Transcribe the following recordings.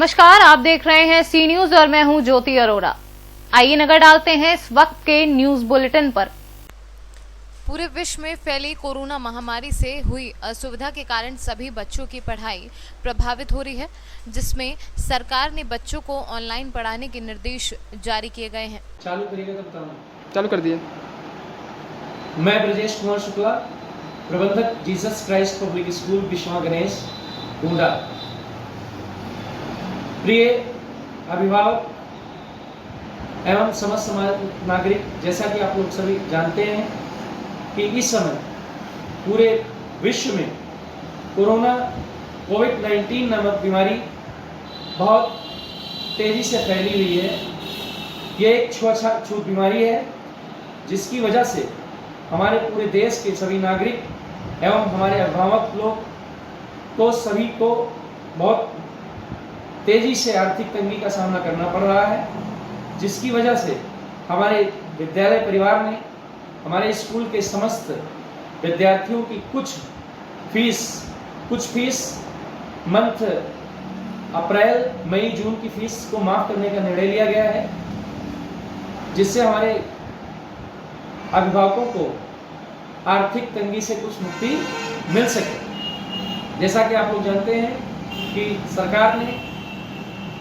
नमस्कार, आप देख रहे हैं सी न्यूज और मैं हूं ज्योति अरोड़ा। आइए नजर डालते हैं इस वक्त के न्यूज बुलेटिन पर। पूरे विश्व में फैली कोरोना महामारी से हुई असुविधा के कारण सभी बच्चों की पढ़ाई प्रभावित हो रही है, जिसमें सरकार ने बच्चों को ऑनलाइन पढ़ाने के निर्देश जारी किए गए हैं। चालू करिएगा तो बताना। चालू कर दिए। मैं ब्रजेश कुमार शुक्ला, प्रबंधक जीसस क्राइस्ट पब्लिक स्कूल विश्वा गणेश गोंडा। प्रिय अभिभावक एवं समस्त समाज नागरिक, जैसा कि आप लोग सभी जानते हैं कि इस समय पूरे विश्व में कोरोना कोविड-19 नामक बीमारी बहुत तेजी से फैली हुई है। ये एक छुआछूत बीमारी है, जिसकी वजह से हमारे पूरे देश के सभी नागरिक एवं हमारे अभिभावक लोग को सभी को बहुत तेजी से आर्थिक तंगी का सामना करना पड़ रहा है, जिसकी वजह से हमारे विद्यालय परिवार ने हमारे स्कूल के समस्त विद्यार्थियों की कुछ फीस मंथ अप्रैल मई जून की फीस को माफ करने का निर्णय लिया गया है, जिससे हमारे अभिभावकों को आर्थिक तंगी से कुछ मुक्ति मिल सके। जैसा कि आप लोग जानते हैं कि सरकार ने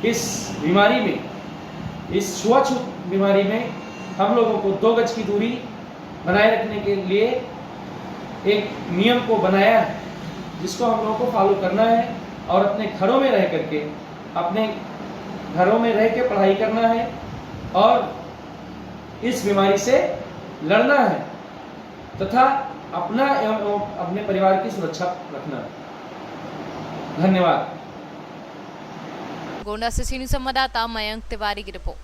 इस बीमारी में, इस छुआछूत बीमारी में हम लोगों को 2 गज की दूरी बनाए रखने के लिए एक नियम को बनाया है, जिसको हम लोगों को फॉलो करना है और अपने घरों में रह करके पढ़ाई करना है और इस बीमारी से लड़ना है तथा अपना एवं अपने परिवार की सुरक्षा रखना है। धन्यवाद। गोंडा से सीनियर संवाददाता मयंक तिवारी की रिपोर्ट।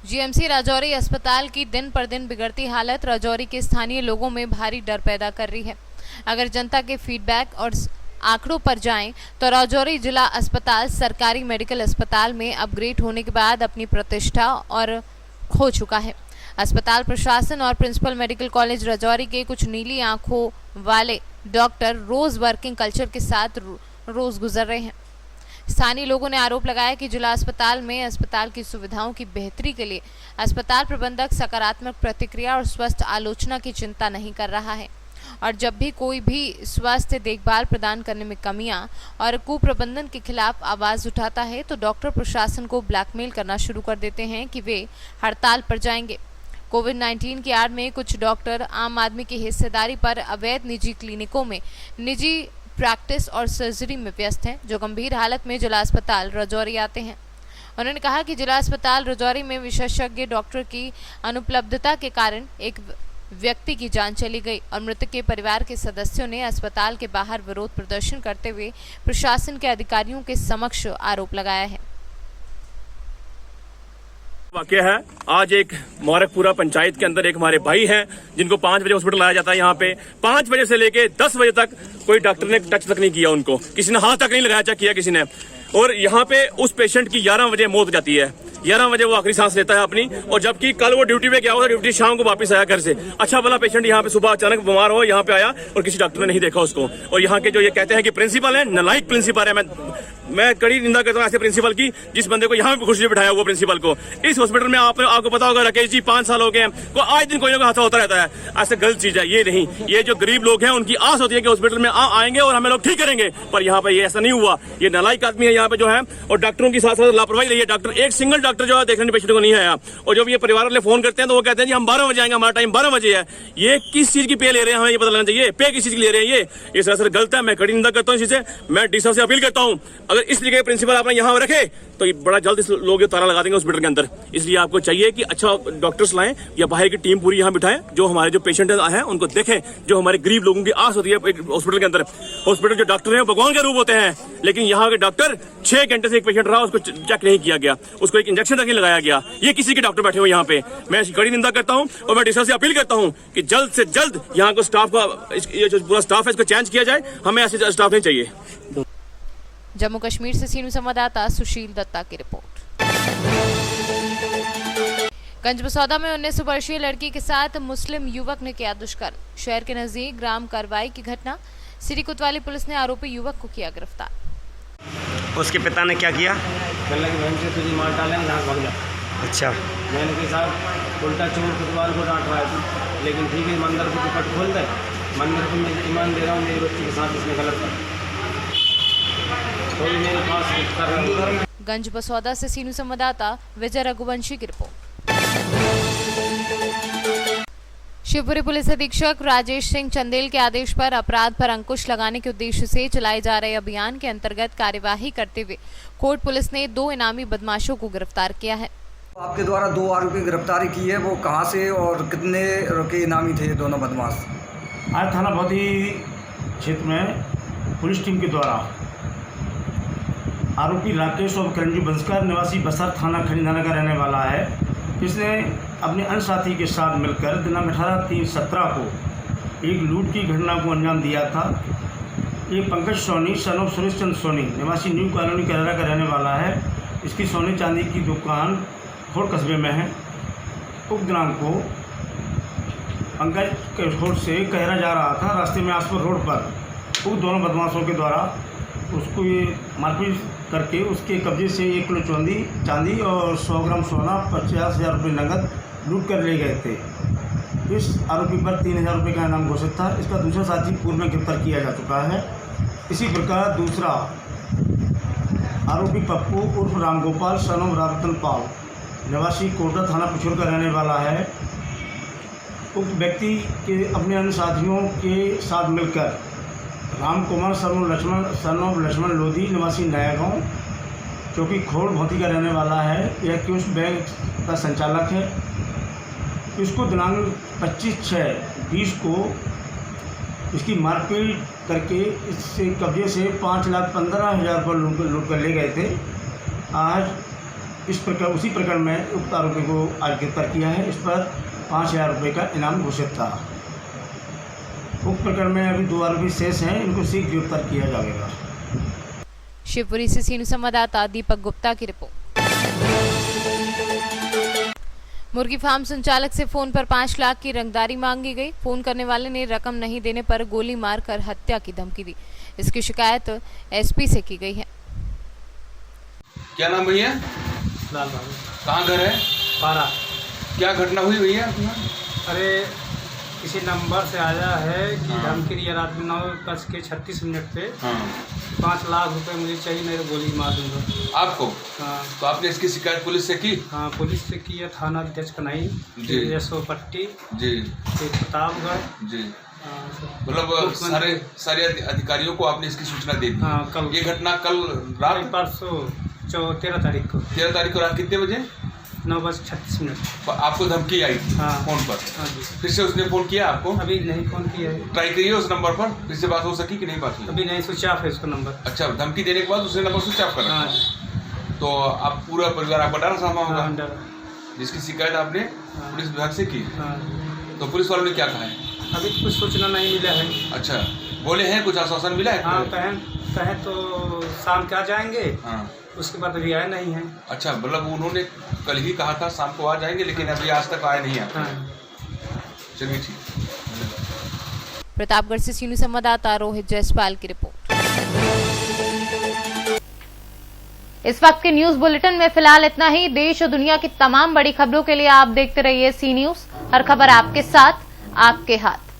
जीएमसी राजौरी अस्पताल की दिन पर दिन बिगड़ती हालत राजौरी के स्थानीय लोगों में भारी डर पैदा कर रही है। अगर जनता के फीडबैक और आंकड़ों पर जाएं तो राजौरी जिला अस्पताल सरकारी मेडिकल अस्पताल में अपग्रेड होने के बाद अपनी प्रतिष्ठा और खो चुका है। अस्पताल प्रशासन और प्रिंसिपल मेडिकल कॉलेज राजौरी के कुछ नीली आंखों वाले डॉक्टर रोज वर्किंग कल्चर के साथ रोज गुजर रहे हैं। स्थानीय लोगों ने आरोप लगाया कि जिला अस्पताल में अस्पताल की सुविधाओं की बेहतरी के लिए अस्पताल प्रबंधक सकारात्मक प्रतिक्रिया और स्वस्थ आलोचना की चिंता नहीं कर रहा है, और जब भी कोई भी स्वास्थ्य देखभाल प्रदान करने में कमियां और कुप्रबंधन के खिलाफ आवाज उठाता है तो डॉक्टर प्रशासन को ब्लैकमेल करना शुरू कर देते हैं कि वे हड़ताल पर जाएंगे। कोविड-19 की आड़ में कुछ डॉक्टर आम आदमी की हिस्सेदारी पर अवैध निजी क्लिनिकों में निजी प्रैक्टिस और सर्जरी में व्यस्त हैं, जो गंभीर हालत में जिला अस्पताल राजौरी आते हैं। उन्होंने कहा कि जिला अस्पताल राजौरी में विशेषज्ञ डॉक्टर की अनुपलब्धता के कारण एक व्यक्ति की जान चली गई और मृतक के परिवार के सदस्यों ने अस्पताल के बाहर विरोध प्रदर्शन करते हुए प्रशासन के अधिकारियों के समक्ष आरोप लगाया है। वाकया है, आज एक मुबारकपुरा पंचायत के अंदर एक हमारे भाई हैं जिनको 5 बजे हॉस्पिटल लाया जाता है। यहाँ पे 5 बजे से लेके 10 बजे तक कोई डॉक्टर ने टच तक नहीं किया, उनको किसी ने हाथ तक नहीं लगाया, चेक किया किसी ने। और यहाँ पे उस पेशेंट की 11 बजे मौत हो जाती है, 11 बजे वो आखिरी सांस लेता है अपनी। और जबकि कल वो ड्यूटी पे गया हुआ, ड्यूटी शाम को वापस आया घर से। अच्छा भला पेशेंट यहाँ पे सुबह अचानक बीमार हो, यहाँ पे आया और किसी डॉक्टर ने नहीं देखा उसको। और यहाँ के जो ये कहते हैं कि प्रिंसिपल है, नालायक प्रिंसिपल है। मैं कड़ी निंदा करता हूँ ऐसे प्रिंसिपल की, जिस बंदे को यहाँ पे कुर्सी पे बिठाया हुआ प्रिंसिपल को। इस हॉस्पिटल में आपको पता होगा राकेश जी 5 साल हो गए हैं, आज दिन कोई ना कोई हादसा होता रहता है। ऐसे गलत चीज है ये नहीं। ये जो गरीब लोग हैं उनकी आस होती है कि हॉस्पिटल में आएंगे और हमें लोग ठीक करेंगे, पर यहाँ पे ये ऐसा नहीं हुआ। ये नालायक आदमी है यहाँ पे जो है, और डॉक्टरों की साथ साथ लापरवाही रही है। डॉक्टर एक सिंगल डॉक्टर जो है देखने पेशेंट को नहीं आया। और जब ये परिवार वाले फोन करते हैं तो वो कहते हैं जी हम 12 बजे आएंगे, हमारा टाइम 12 बजे है। ये किस चीज की पे ले रहे हैं, हमें ये पता लगना चाहिए। पे किस चीज की ले रहे हैं, ये सरासर गलत है। मैं कड़ी निंदा करता हूँ इसी से। मैं डीएसओ से अपील करता हूँ, अगर इस तरीके के प्रिंसिपल आपने यहाँ रखे तो ये बड़ा जल्द लोग ताला लगा देंगे हॉस्पिटल के अंदर। इसलिए आपको चाहिए कि अच्छा डॉक्टर्स लाएं या बाहर की टीम पूरी यहाँ बिठाएं, जो हमारे जो पेशेंट हैं उनको देखें। जो हमारे गरीब लोगों की आस होती है हॉस्पिटल के अंदर। हॉस्पिटल जो डॉक्टर हैं भगवान के रूप होते हैं, लेकिन यहाँ के डॉक्टर 6 घंटे से एक पेशेंट रहा, उसको चेक नहीं किया गया, उसको एक इंजेक्शन तक नहीं लगाया गया। ये किसी के डॉक्टर बैठे हुए यहाँ पे। मैं इसकी कड़ी निंदा करता हूँ और मैं डीएसओ से अपील करता हूँ कि जल्द से जल्द यहाँ को स्टाफ का, ये जो पूरा स्टाफ है इसको चेंज किया जाए। हमें ऐसे स्टाफ नहीं चाहिए। जम्मू कश्मीर से सीनियर संवाददाता सुशील दत्ता की रिपोर्ट। गंजबसौदा में 19 वर्षीय लड़की के साथ मुस्लिम युवक ने किया दुष्कर्म। शहर के नजदीक ग्राम करवाई की घटना। सिटी कोतवाली पुलिस ने आरोपी युवक को किया गिरफ्तार। उसके पिता ने क्या किया? कल की बहन से तुझे मार डालेंगे, यहाँ भाग जा। अच्छा, मैंने के साथ उल्टा चोर फुटबॉल को डांट रहा था, लेकिन ठीक है मंदिर को दुपट खोल दे, मंदिर को मैं ईमान दे रहा हूँ, मेरी बच्ची के साथ इसने गलत किया, कोई मेरे पास कर रहा है। गंज बसौदा से सीनू संवाददाता विजय रघुवंशी की रिपोर्ट। शिवपुरी पुलिस अधीक्षक राजेश सिंह चंदेल के आदेश पर अपराध पर अंकुश लगाने के उद्देश्य से चलाए जा रहे अभियान के अंतर्गत कार्यवाही करते हुए कोट पुलिस ने 2 इनामी बदमाशों को गिरफ्तार किया है। आपके द्वारा 2 आरोपी की गिरफ्तारी की है, वो कहां से और कितने के इनामी थे दोनों बदमाश? आज थाना भौती क्षेत्र में पुलिस टीम के द्वारा आरोपी राकेश और करंजी बंसकर निवासी बसर थाना खनीधाना का रहने वाला है। इसने अपने अन्य साथी के साथ मिलकर दिनांक 18/3/17 को एक लूट की घटना को अंजाम दिया था। एक पंकज सोनी सन ऑफ सुरेश चंद्र सोनी निवासी न्यू कॉलोनी कैरा का रहने वाला है। इसकी सोने चांदी की दुकान खोड़ कस्बे में है। उक्त दिनांक को पंकज के खोड़ से कहरा जा रहा था, रास्ते में आसपास रोड पर उक्त दोनों बदमाशों के द्वारा उसको ये मारपीट करके उसके कब्जे से 1 किलो चांदी और 100 ग्राम सोना 50,000 रुपये नकद लूट कर ले गए थे। इस आरोपी पर 3,000 रुपये का इनाम घोषित था। इसका दूसरा साथी पूर्व में गिरफ्तार किया जा चुका है। इसी प्रकार दूसरा आरोपी पप्पू उर्फ रामगोपाल सन ऑफ रामतन पाल निवासी कोटा थाना पिछोर का रहने वाला है। उक्त व्यक्ति के अपने अन्य साथियों के साथ मिलकर राम कुमार सन ऑफ लक्ष्मण लोधी निवासी नया गाँव जो कि खोड़ भौती का रहने वाला है, यह क्यूस बैंक का संचालक है। इसको दिनांक 25/6/20 को इसकी मारपीट करके इससे कब्जे से 5,15,000 रुपये लूट कर ले गए थे। आज इस प्रकार उसी प्रकरण में उक्त आरोपी को आज गिरफ्तार किया है। इस पर 5,000 रुपये का इनाम घोषित था। उक्त प्रकरण में अभी 2 आरोपी शेष हैं, इनको शीघ्र गिरफ्तार किया जाएगा। शिवपुरी से सीनू संवाददाता दीपक गुप्ता की रिपोर्ट। मुर्गी फार्म संचालक से फोन पर 5 लाख की रंगदारी मांगी गई। फोन करने वाले ने रकम नहीं देने पर गोली मारकर हत्या की धमकी दी। इसकी शिकायत एसपी से की गई है। क्या नाम भैया? लाल बाबू। कहाँ घर है? पारा। क्या घटना हुई भैया अपना? अरे किसी नंबर से आया है कि धमकी दिया रात में 9:36 पे। हाँ। 5 लाख रुपए मुझे चाहिए, मेरे गोली मार दूंगा। आपको? हाँ। तो आपने इसकी शिकायत पुलिस से की? हाँ, पुलिस से की है। थाना अध्यक्ष कन्हई जी, SO पट्टी जी, प्रतापगढ़ जी। हाँ, मतलब सारे अधिकारियों को आपने इसकी सूचना दे दी? हाँ, कल। ये घटना कल रात? परसों 13 तारीख को। 13 तारीख को रात कितने बजे? 9:36। आपको धमकी आई थी? हाँ। फोन पर? हाँ जी। फिर से उसने फोन किया आपको? अभी नहीं फोन किया है। ट्राई करिए उस नंबर पर, फिर से बात हो सकी कि नहीं बात हुई? अभी नहीं, स्विच ऑफ है उसका नंबर। अच्छा, धमकी देने के बाद उसने नंबर स्विच ऑफ कर रखा। हाँ। तो आप पूरा परिवार आपका डरा सहमा होगा? हाँ, डरा। जिसकी शिकायत आपने पुलिस विभाग से की? हाँ। तो पुलिस वालों ने क्या कहा है? अभी कुछ सूचना नहीं मिला है। अच्छा, बोले हैं कुछ आश्वासन मिला है? हाँ, कहें तो शाम के आ जाएंगे। हाँ। उसके बाद अभी आए नहीं है। अच्छा, मतलब उन्होंने कल ही कहा था शाम को आ जाएंगे, लेकिन अभी आज तक आए नहीं है। हाँ। चलिए ठीक। प्रतापगढ़ से सीनू संवाददाता रोहित जायसवाल की रिपोर्ट। इस वक्त के न्यूज बुलेटिन में फिलहाल इतना ही। देश और दुनिया की तमाम बड़ी खबरों के लिए आप देखते रहिए सी न्यूज। हर खबर आपके साथ, आपके हाथ।